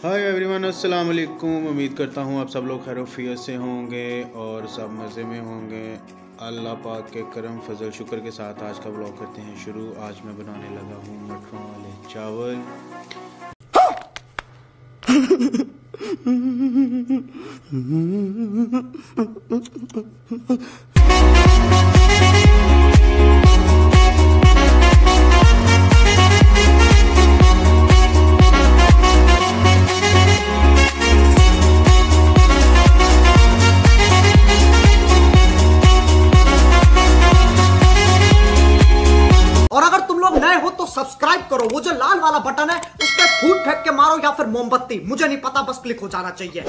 Hi everyone, अस्सलाम वालेकुम। उम्मीद करता हूँ आप सब लोग खैरियत से होंगे और सब मज़े में होंगे। अल्लाह पाक के करम फजल शुक्र के साथ आज का व्लॉग करते हैं शुरू। आज मैं बनाने लगा हूँ मटरों वाले चावल। तो सब्सक्राइब करो, वो जो लाल वाला बटन है उस पर फूट फेंक के मारो या फिर मोमबत्ती, मुझे नहीं पता, बस क्लिक हो जाना चाहिए।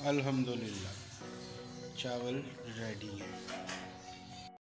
अल्हम्दुलिल्लाह चावल रेडी है।